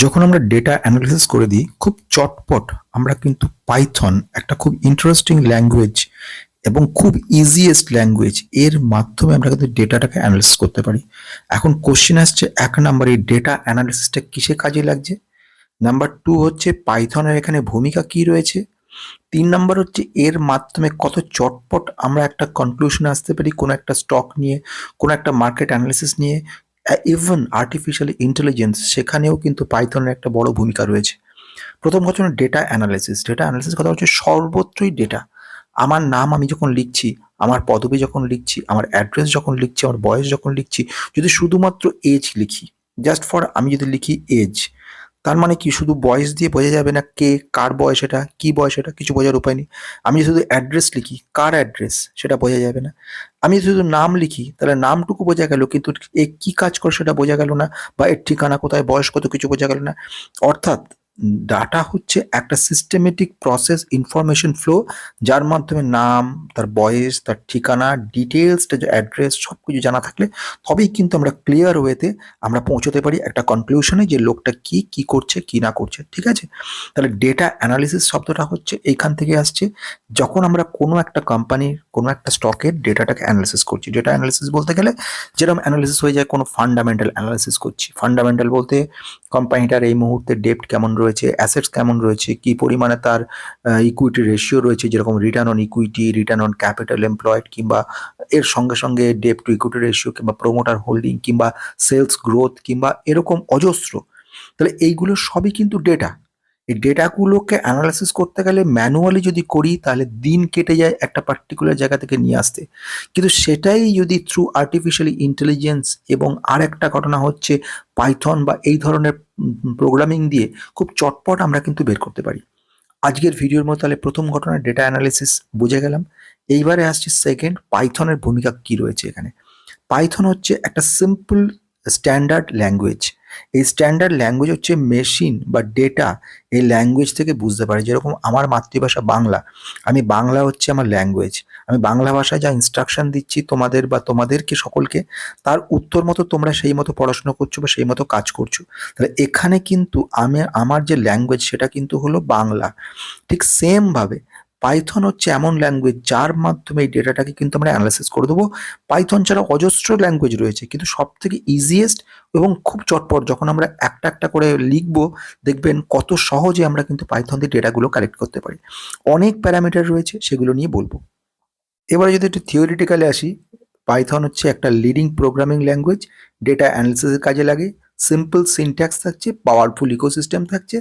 যখন আমরা data analysis করে দিই খুব চটপট আমরা কিন্তু পাইথন একটা খুব ইন্টারেস্টিং ল্যাঙ্গুয়েজ এবং খুব ইজিয়েস্ট ল্যাঙ্গুয়েজ এর মাধ্যমে আমরা কিন্তু ডেটাটাকে অ্যানালিসিস করতে পারি। এখন কোশ্চেন আসছে, এক নাম্বার এই ডেটা অ্যানালিসিসটা কিসে কাজে লাগছে, নাম্বার টু হচ্ছে পাইথনের এখানে ভূমিকা কি রয়েছে, তিন নাম্বার হচ্ছে এর মাধ্যমে কত চটপট আমরা একটা কনক্লুশনে আসতে পারি কোনো একটা স্টক নিয়ে, কোনো একটা মার্কেট অ্যানালিসিস নিয়ে। ইভেন আর্টিফিশিয়াল ইন্টেলিজেন্স সেখানেও কিন্তু পাইথনের একটা বড় ভূমিকা রয়েছে। প্রথম কথা হলো ডেটা অ্যানালিসিস কথা হচ্ছে সর্বত্রই ডেটা। আমার নাম আমি যখন লিখছি, আমার পদবি যখন লিখছি, আমার অ্যাড্রেস যখন লিখছি, আমার বয়স যখন লিখছি, যদি শুধুমাত্র এজ লিখি, জাস্ট ফর আমি যদি লিখি এজ, তার মানে কি শুধু বয়স দিয়ে বোঝা যাবে না কে, কার বয়স এটা, কি বয়স এটা, কিছু বোঝার উপায় নেই। আমি যদি শুধু অ্যাড্রেস লিখি, কার অ্যাড্রেস সেটা বোঝা যাবে না। আমি যদি শুধু নাম লিখি তাহলে নামটুকু বোঝা গেল, কিন্তু এ কি কাজ করে সেটা বোঝা গেল না, বা এর ঠিকানা কোথায়, বয়স কত, কিছু বোঝা গেল না। অর্থাৎ ডাটা হচ্ছে একটা সিস্টেমেটিক প্রসেস ইনফরমেশন ফ্লো, যার মাধ্যমে নাম, তার বয়স, তার ঠিকানা, ডিটেলস, অ্যাড্রেস সব কিছু জানা থাকলে তবেই কিন্তু আমরা ক্লিয়ার ওয়েতে আমরা পৌঁছতে পারি একটা কনক্লুশনে যে লোকটা কি কি করছে কি না করছে। ঠিক আছে, তাহলে ডেটা অ্যানালিসিস শব্দটা হচ্ছে এইখান থেকে আসছে। যখন আমরা কোনো একটা কোম্পানির কোনো একটা স্টকের ডেটাটাকে অ্যানালিসিস করছি, ডেটা অ্যানালিসিস বলতে গেলে যেরকম অ্যানালিসিস হয়ে যায় কোনো ফান্ডামেন্টাল অ্যানালিসিস করছি। ফান্ডামেন্টাল বলতে কোম্পানিটার এই মুহূর্তে ডেপ্ট কেমন রয়েছে, অ্যাসেটস কেমন রয়েছে, কি পরিমাণে তার ইকুইটি রেশিও রয়েছে, যেরকম return on equity, return on capital employed, কিংবা এর সঙ্গে সঙ্গে ডেপ্ট টু ইকুইটি রেশিও, কিংবা প্রোমোটার হোল্ডিং, কিংবা সেলস গ্রোথ, কিংবা এরকম অজস্র। তাহলে এইগুলো সবই কিন্তু ডেটা। এই ডেটাগুলোকে অ্যানালাইসিস করতে গেলে ম্যানুয়ালি যদি করি তাহলে দিন কেটে যায় একটা পার্টিকুলার জায়গা থেকে নিয়ে আসতে। কিন্তু সেটাই যদি থ্রু আর্টিফিশিয়াল ইন্টেলিজেন্স এবং আর একটা ঘটনা হচ্ছে পাইথন বা এই ধরনের প্রোগ্রামিং দিয়ে খুব চটপট আমরা কিন্তু বের করতে পারি। আজকের ভিডিওর মতো তাহলে প্রথম ঘটনা ডেটা অ্যানালিসিস বুঝে গেলাম। এইবারে আসছে সেকেন্ড, পাইথনের ভূমিকা কি রয়েছে এখানে। পাইথন হচ্ছে একটা সিম্পল স্ট্যান্ডার্ড ল্যাঙ্গুয়েজ। এই স্ট্যান্ডার্ড ল্যাঙ্গুয়েজ হচ্ছে মেশিন বা ডেটা এই ল্যাঙ্গুয়েজ থেকে বুঝতে পারে। যেরকম আমার মাতৃভাষা বাংলা, আমি বাংলা হচ্ছে আমার ল্যাঙ্গুয়েজ, আমি বাংলা ভাষায় যা ইনস্ট্রাকশন দিচ্ছি তোমাদের বা তোমাদেরকে সকলকে, তার উত্তর মতো তোমরা সেই মতো পড়াশোনা করছো বা সেই মতো কাজ করছো। তাহলে এখানে কিন্তু আমি আমার যে ল্যাঙ্গুয়েজ সেটা কিন্তু হলো বাংলা। ঠিক সেম ভাবে পাইথন হচ্ছে এমন ল্যাঙ্গুয়েজ যার মাধ্যমে এই ডেটাটাকে কিন্তু আমরা অ্যানালাইসিস করে দেবো। পাইথন ছাড়া অজস্র ল্যাঙ্গুয়েজ রয়েছে, কিন্তু সব থেকে ইজিয়েস্ট এবং খুব চটপট যখন আমরা একটা একটা করে লিখবো, দেখবেন কত সহজে আমরা কিন্তু পাইথন দিয়ে ডেটাগুলো কালেক্ট করতে পারি। অনেক প্যারামিটার রয়েছে, সেগুলো নিয়ে বলবো। এবারে যদি একটু থিওরিটিক্যালি আসি, পাইথন হচ্ছে একটা লিডিং প্রোগ্রামিং ল্যাঙ্গুয়েজ, ডেটা অ্যানালিসিসের কাজে লাগে। সিম্পল সিনট্যাক্স থাকছে, পাওয়ারফুল ইকোসিস্টেম থাকছে,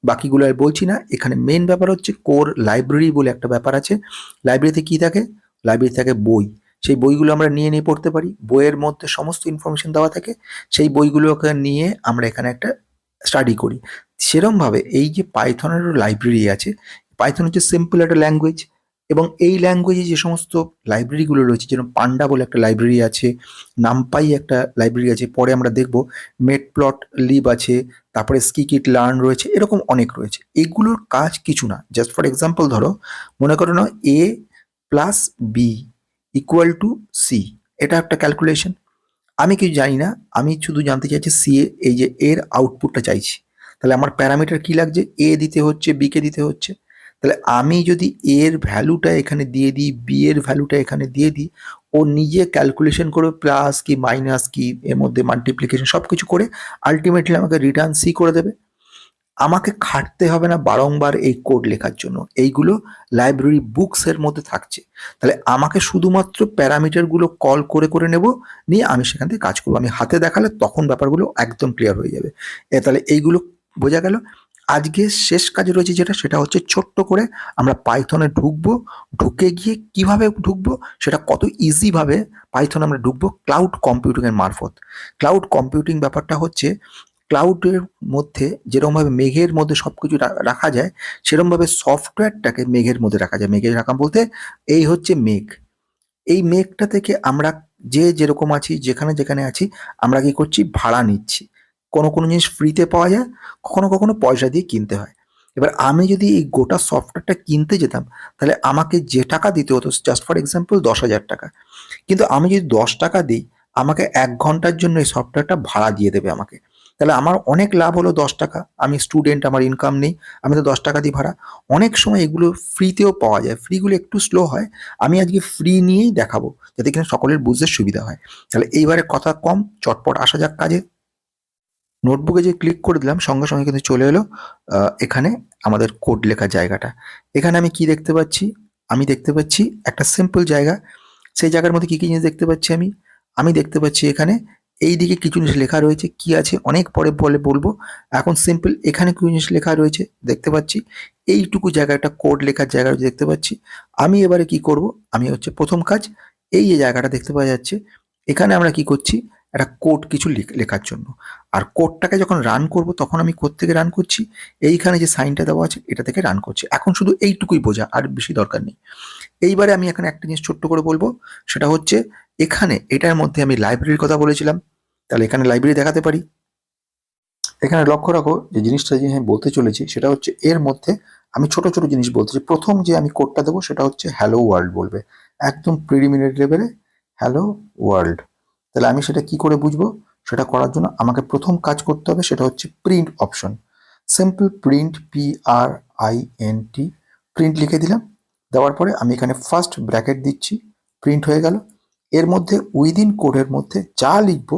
বাকিগুলো আর বলছি না। এখানে মেন ব্যাপার হচ্ছে কোর লাইব্রেরি বলে একটা ব্যাপার আছে। লাইব্রেরিতে কি থাকে, লাইব্রেরি থাকে বই। সেই বইগুলো আমরা নিয়ে নিয়ে পড়তে পারি, বইয়ের মধ্যে সমস্ত ইনফরমেশন দেওয়া থাকে, সেই বইগুলোকে নিয়ে আমরা এখানে একটা স্টাডি করি। সেরমভাবে এই যে পাইথনেরও লাইব্রেরি আছে, পাইথন হচ্ছে সিম্পল একটা ল্যাঙ্গুয়েজ, এবং এই ল্যাঙ্গুয়েজে যে সমস্ত লাইব্রেরিগুলো রয়েছে, যেরকম পান্ডা বলে একটা লাইব্রেরি আছে, নামপাই একটা লাইব্রেরি আছে, পরে আমরা দেখব মেটপ্লট লিব আছে, তারপরে স্কিকিট লার্ন রয়েছে, এরকম অনেক রয়েছে। এগুলোর কাজ কিছু না, জাস্ট ফর এক্সাম্পল ধরো, মনে করো না A plus B equal to C, এটা একটা ক্যালকুলেশন। আমি কিছু জানি না, আমি শুধু জানতে চাইছি সি এ, এই যে এর আউটপুটটা চাইছি। তাহলে আমার প্যারামিটার কি লাগছে, এ দিতে হচ্ছে, বি কে দিতে হচ্ছে। তাহলে আমি যদি এর ভ্যালুটা এখানে দিয়ে দিই, বি এর ভ্যালুটা এখানে দিয়ে দিই, ও নিজে ক্যালকুলেশন করবে প্লাস কি মাইনাস কি এর মধ্যে মাল্টিপ্লিকেশন সব কিছু করে আলটিমেটলি আমাকে রিটার্ন সি করে দেবে। আমাকে খাটতে হবে না বারংবার এই কোড লেখার জন্য, এইগুলো লাইব্রেরি বুকস এর মধ্যে থাকছে। তাহলে আমাকে শুধুমাত্র প্যারামিটারগুলো কল করে করে নেব, নিয়ে আমি সেখান থেকে কাজ করবো। আমি হাতে দেখালে তখন ব্যাপারগুলো একদম ক্লিয়ার হয়ে যাবে। তাহলে এইগুলো বোঝা গেল। আজকে শেষ কাজ রয়েছে যেটা, সেটা হচ্ছে ছোট্ট করে আমরা পাইথনে ঢুকবো, ঢুকে গিয়ে কিভাবে ঢুকবো সেটা কত ইজি ভাবে পাইথনে আমরা ঢুকবো ক্লাউড কম্পিউটিং এর মারফত। ক্লাউড কম্পিউটিং ব্যাপারটা হচ্ছে ক্লাউডের মধ্যে যেরকমভাবে মেঘের মধ্যে সবকিছু রাখা যায়, সেরকমভাবে সফটওয়্যারটাকে মেঘের মধ্যে রাখা যায়। মেঘে রাখা বলতে এই হচ্ছে মেঘ। এই মেঘটা থেকে আমরা যে যেরকম আছি, যেখানে যেখানে আছি, আমরা কি করছি, ভাড়া নিচ্ছি। কোনো কোনো জিনিস ফ্রিতে পাওয়া যায়, কখনো কখনো পয়সা দিয়ে কিনতে হয়। এবার আমি যদি এই গোটা সফটওয়্যারটা কিনতে যেতাম, তাহলে আমাকে যে টাকা দিতে হতো, জাস্ট ফর এক্সাম্পল 10,000 টাকা, কিন্তু আমি যদি 10 টাকা দিই, আমাকে 1 ঘন্টার জন্য এই সফটওয়্যারটা ভাড়া দিয়ে দেবে আমাকে। তাহলে আমার অনেক লাভ হলো 10 টাকা। আমি স্টুডেন্ট, আমার ইনকাম নেই, আমি তো 10 টাকা দিই ভাড়া। অনেক সময় এগুলো ফ্রিতেও পাওয়া যায়, ফ্রিগুলো একটু স্লো হয়। আমি আজকে ফ্রি নিয়েই দেখাবো যাতে কিনা সকলের বুঝতে সুবিধা হয়। তাহলে এইবারে কথা কম, চটপট আসা যাক কাজে। নোটবুকে যে ক্লিক করে দিলাম সঙ্গে সঙ্গে কিন্তু চলে এলো এখানে আমাদের কোড লেখার জায়গাটা। এখানে আমি কি দেখতে পাচ্ছি? আমি দেখতে পাচ্ছি একটা সিম্পল জায়গা। সেই জায়গার মধ্যে কি কি জিনিস দেখতে পাচ্ছি আমি? আমি দেখতে পাচ্ছি এখানে এইদিকে কিছু জিনিস লেখা রয়েছে, কি আছে অনেক পরে বলবো। এখন সিম্পল এখানে কিছু জিনিস লেখা রয়েছে দেখতে পাচ্ছি। এইটুকু জায়গা একটা কোড লেখার জায়গা রয়েছে দেখতে পাচ্ছি। আমি এবারে কি করব? আমি হচ্ছে প্রথম কাজ, এই যে জায়গাটা দেখতে পাওয়া যাচ্ছে, এখানে আমরা কি করছি? একটা কোড কিছু লেখার জন্য। আর কোডটাকে যখন রান করব তখন আমি কোত্থেকে রান করছি? এইখানে যে সাইনটা দেওয়া আছে এটা থেকে রান করছি। এখন শুধু এইটুকুই বোঝা, আর বেশি দরকার নেই। এইবারে আমি এখানে একটা জিনিস ছোট্ট করে বলবো, সেটা হচ্ছে এখানে এটার মধ্যে আমি লাইব্রেরির কথা বলেছিলাম, তাহলে এখানে লাইব্রেরি দেখাতে পারি। এখানে লক্ষ্য রাখো যে জিনিসটা যে আমি বলতে চলেছি সেটা হচ্ছে এর মধ্যে আমি ছোট ছোট জিনিস বলতেছি। প্রথম যে আমি কোডটা দেবো সেটা হচ্ছে হ্যালো ওয়ার্ল্ড বলবে, একদম প্রিলিমিনারি লেভেলে হ্যালো ওয়ার্ল্ড। তাহলে আমি সেটা কি করে বুঝবো? সেটা করার জন্য আমাকে প্রথম কাজ করতে হবে, সেটা হচ্ছে print option. Simple print, PRINT, print লিখে দিলাম। দেওয়ার পরে আমি এখানে ফার্স্ট ব্র্যাকেট দিচ্ছি, প্রিন্ট হয়ে গেল। এর মধ্যে উইদিন কোডের মধ্যে যা লিখবো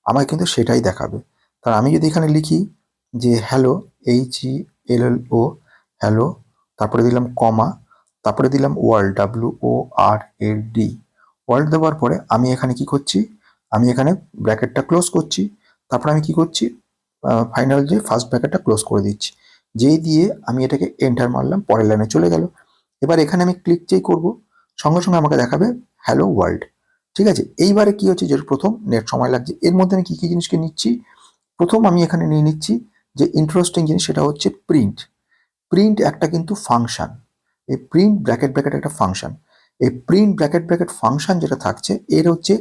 আমাকে কিন্তু সেটাই দেখাবে। তার আমি যদি এখানে লিখি যে হ্যালো, HELLO, হ্যালো, তারপরে দিলাম কমা, তারপরে দিলাম ওয়ার্ল্ড, WORLD, ওয়ার্ল্ড দেওয়ার পরে আমি এখানে কি করছি? আমি এখানে ব্র্যাকেটটা ক্লোজ করছি। তারপরে আমি কি করছি? ফাইনাল যে ফার্স্ট ব্র্যাকেটটা ক্লোজ করে দিচ্ছি। যেই দিয়ে আমি এটাকে এন্টার মারলাম, পরের লাইনে চলে গেল। এবার এখানে আমি ক্লিক যেই করবো সঙ্গে সঙ্গে আমাকে দেখাবে হ্যালো ওয়ার্ল্ড। ঠিক আছে, এইবারে কি হচ্ছে যে প্রথম নেট সময় লাগছে। এর মধ্যে আমি কি কি জিনিসকে নিচ্ছি? প্রথম আমি এখানে নিয়ে নিচ্ছি যে ইন্টারেস্টিং জিনিস, সেটা হচ্ছে প্রিন্ট। প্রিন্ট একটা কিন্তু ফাংশন। এই প্রিন্ট ব্র্যাকেট ব্র্যাকেট একটা ফাংশন। এই প্রিন্ট ব্র্যাকেট ব্র্যাকেট ফাংশন যেটা থাকছে এর হচ্ছে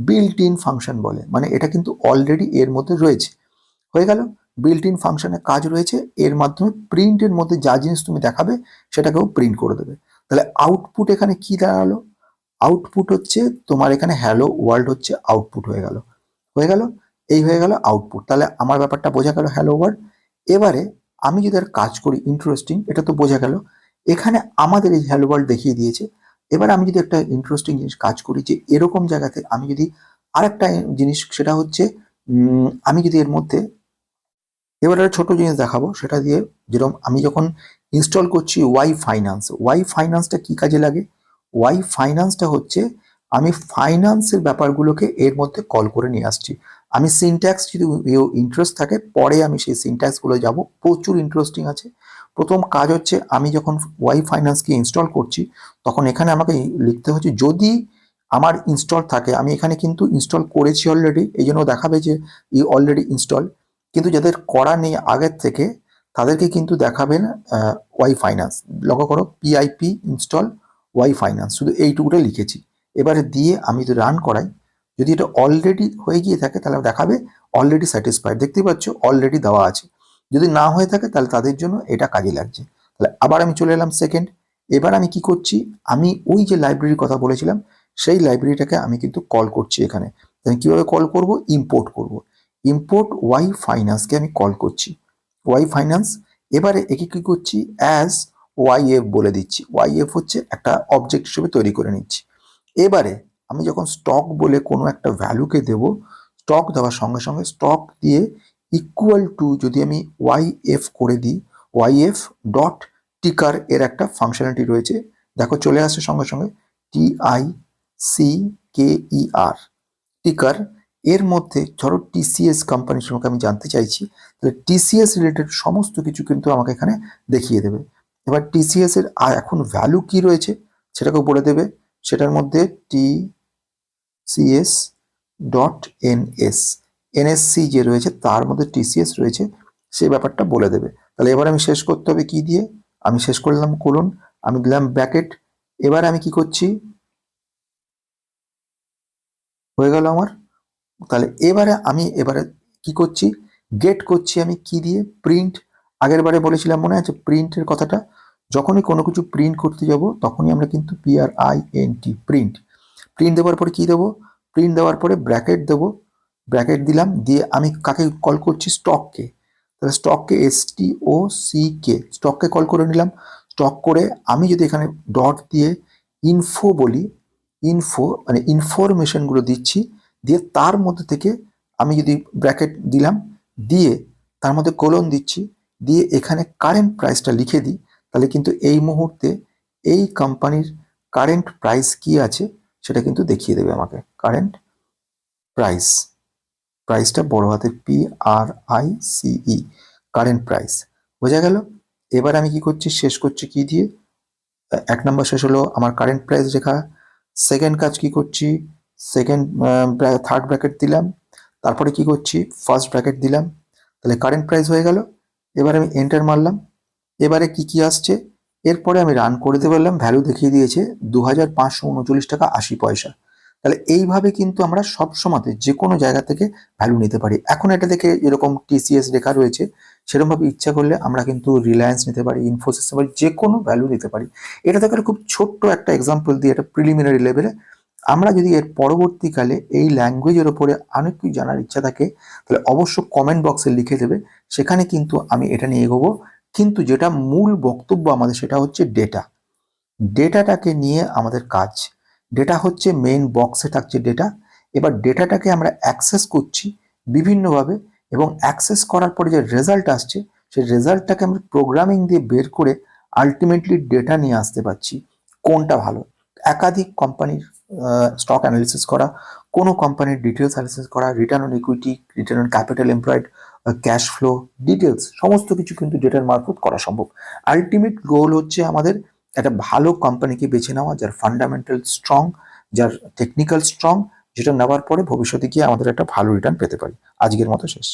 বিল্ট ইন ফাংশন বলে, মানে এটা কিন্তু অলরেডি এর মধ্যে রয়েছে। হয়ে গেল, বিল্ট ইন ফাংশনের কাজ রয়েছে, এর মাধ্যমে প্রিন্টের মধ্যে যা জিনিস তুমি দেখাবে সেটাকেও প্রিন্ট করে দেবে। তাহলে আউটপুট এখানে কি দাঁড়ালো? আউটপুট হচ্ছে তোমার এখানে হ্যালো ওয়ার্ল্ড হচ্ছে আউটপুট হয়ে গেল। হয়ে গেল, এই হয়ে গেল আউটপুট। তাহলে আমার ব্যাপারটা বোঝা গেল হ্যালো ওয়ার্ল্ড। এবারে আমি যদি আর কাজ করি ইন্টারেস্টিং, এটা তো বোঝা গেল। এখানে আমাদের এই হ্যালো ওয়ার্ল্ড দেখিয়ে দিয়েছে। এবার আমি যদি একটা ইন্টারেস্টিং জিনিস কাজ করি যে এরকম জায়গাতে আমি যদি আরেকটা জিনিস, সেটা হচ্ছে আমি যদি এর মধ্যে এবার একটা ছোট জিনিস দেখাবো, সেটা দিয়ে যেরকম আমি যখন ইনস্টল করছি ওয়াই ফাইন্যান্স। ওয়াই ফাইন্যান্সটা কি কাজে লাগে? ওয়াই ফাইন্যান্সটা হচ্ছে আমি ফাইন্যান্সের ব্যাপারগুলোকে এর মধ্যে কল করে নিয়ে আসছি। আমি সিনট্যাক্স যদি ইন্টারেস্ট থাকে পরে আমি সেই সিনট্যাক্সগুলো যাব, প্রচুর ইন্টারেস্টিং আছে। প্রথম কাজ হচ্ছে আমি যখন ওয়াই ফাইন্যান্সকে ইনস্টল করছি তখন এখানে আমাকে লিখতে হচ্ছে যদি আমার ইনস্টল থাকে। আমি এখানে কিন্তু ইনস্টল করেছি অলরেডি, এই জন্য দেখাবে যে অলরেডি ইনস্টল। কিন্তু যাদের করা নেই আগের থেকে তাদেরকে কিন্তু দেখাবেন ওয়াই ফাইন্যান্স। লক্ষ্য করো PIP ইনস্টল ওয়াই ফাইন্যান্স, শুধু এইটুকুটা লিখেছি। এবারে দিয়ে আমি যদি রান করাই, যদি এটা অলরেডি হয়ে গিয়ে থাকে তাহলে দেখাবে অলরেডি স্যাটিসফাইড। দেখতেই পাচ্ছ অলরেডি দেওয়া আছে। যদি না হয়ে থাকে তাহলে তাদের জন্য এটা কাজে লাগছে। তাহলে আবার আমি চলে এলাম সেকেন্ড। এবার আমি কি করছি? আমি ওই যে লাইব্রেরির কথা বলেছিলাম সেই লাইব্রেরিটাকে আমি কিন্তু কল করছি এখানে। আমি কিভাবে কল করব? ইম্পোর্ট করব। ইম্পোর্ট ওয়াই ফাইন্যান্সকে আমি কল করছি, ওয়াই ফাইন্যান্স। এবারে একে কি করছি? অ্যাজ ওয়াইএফ বলে দিচ্ছি। ওয়াইএফ হচ্ছে একটা অবজেক্ট হিসেবে তৈরি করে নিচ্ছি। এবারে আমি যখন স্টক বলে কোনো একটা ভ্যালুকে দেব, স্টক দেওয়ার সঙ্গে সঙ্গে স্টক দিয়ে ইকুয়াল টু যদি আমি ওয়াইএফ করে দিই, ওয়াইএফ ডট টিকার এর একটা ফাংশনালিটি রয়েছে, দেখো চলে আসছে সঙ্গে সঙ্গে TICKER টিকার। এর মধ্যে ধরো TCS কোম্পানির সম্পর্কে আমি জানতে চাইছি, তাহলে TCS রিলেটেড সমস্ত কিছু কিন্তু আমাকে এখানে দেখিয়ে দেবে। এবার TCS এর এখন ভ্যালু কি রয়েছে সেটাকেও বলে দেবে। সেটার মধ্যে TCS ডট NSC যে রয়েছে তার মধ্যে TCS রয়েছে, সেই ব্যাপারটা বলে দেবে। তাহলে এবার আমি শেষ করতে হবে কি দিয়ে? আমি শেষ করলাম কোলন, আমি দিলাম ব্র্যাকেট। এবার আমি কি করছি? হয়ে গেল আমার। তাহলে এবারে কি করছি? গেট করছি আমি কি দিয়ে? প্রিন্ট। আগের বারে বলেছিলাম মনে আছে প্রিন্টের কথাটা? যখনই কোনো কিছু প্রিন্ট করতে যাব তখনই আমরা কিন্তু PRINT প্রিন্ট। প্রিন্ট দেওয়ার পরে কি দেবো? প্রিন্ট দেওয়ার পরে ব্র্যাকেট দেবো, ব্র্যাকেট দিলাম, দিয়ে আমি কাকে কল করছি, স্টককে। তাহলে স্টককে STOCK, স্টককে কল করে নিলাম। স্টক করে আমি যদি এখানে ডট দিয়ে ইনফো বলি, ইনফো মানে ইনফরমেশনগুলো দিচ্ছি, দিয়ে তার মধ্যে থেকে আমি যদি ব্র্যাকেট দিলাম, দিয়ে তার মধ্যে কোলন দিচ্ছি, দিয়ে এখানে কারেন্ট প্রাইসটা লিখে দিই, তাহলে কিন্তু এই মুহূর্তে এই কোম্পানির কারেন্ট প্রাইস কি আছে সেটা কিন্তু দেখিয়ে দেবে আমাকে। কারেন্ট প্রাইস, প্রাইসটা বড় হাতের PRICE, কারেন্ট প্রাইস, বোঝা গেল। এবার আমি কি করছি, শেষ করছি কি দিয়ে, 1 নম্বর শেষ হলো আমার কারেন্ট প্রাইস লেখা। সেকেন্ড কাজ কি করছি, থার্ড ব্র্যাকেট দিলাম, তারপরে কি করছি, ফার্স্ট ব্র্যাকেট দিলাম, তাহলে কারেন্ট প্রাইস হয়ে গেল। এবার আমি এন্টার মারলাম। এবারে কি কি আসছে, এরপরে আমি রান করে দিতে পারলাম, ভ্যালু দেখিয়ে দিয়েছে 2539 টাকা 80 পয়সা। তাহলে এইভাবে কিন্তু আমরা সব সময়তে যে কোনো জায়গা থেকে ভ্যালু নিতে পারি। এখন এটা দেখে এরকম TCS লেখা রয়েছে, সেরকমভাবে ইচ্ছা করলে আমরা কিন্তু রিলায়েন্স নিতে পারি, ইনফোসিস নিতে পারি, যে কোনো ভ্যালু নিতে পারি। এটা দেখে খুব ছোট্ট একটা এক্সাম্পল দিয়ে, একটা প্রিলিমিনারি লেভেলে। আমরা যদি এর পরবর্তীকালে এই ল্যাঙ্গুয়েজের ওপরে অনেক কিছু জানার ইচ্ছা থাকে, তাহলে অবশ্য কমেন্ট বক্সে লিখে দেবে, সেখানে কিন্তু আমি এটা নিয়ে এগোবো। কিন্তু যেটা মূল বক্তব্য আমাদের, সেটা হচ্ছে ডেটা। ডেটাটাকে নিয়ে আমাদের কাজ। ডেটা হচ্ছে মেইন বক্সে থাকছে ডেটা। এবার ডেটাটাকে আমরা অ্যাক্সেস করছি বিভিন্নভাবে, এবং অ্যাক্সেস করার পরে যে রেজাল্ট আসছে, সেই রেজাল্টটাকে আমরা প্রোগ্রামিং দিয়ে বের করে আলটিমেটলি ডেটা নিয়ে আসতে পারছি। কোনটা ভালো, একাধিক কোম্পানির স্টক অ্যানালিসিস করা, কোনো কোম্পানির ডিটেলস অ্যানালিসিস করা, return on equity, return on capital employed, cash flow details, সমস্ত কিছু কিন্তু ডেটার মারফত করা সম্ভব। আলটিমেট গোল হচ্ছে আমাদের একটা ভালো কোম্পানিকে বেছে নেওয়া, যার ফান্ডামেন্টাল স্ট্রং, যার টেকনিক্যাল স্ট্রং, যেটা নেওয়ার পরে ভবিষ্যতে গিয়ে আমাদের একটা ভালো রিটার্ন পেতে পারি। আজকের মতো শেষ।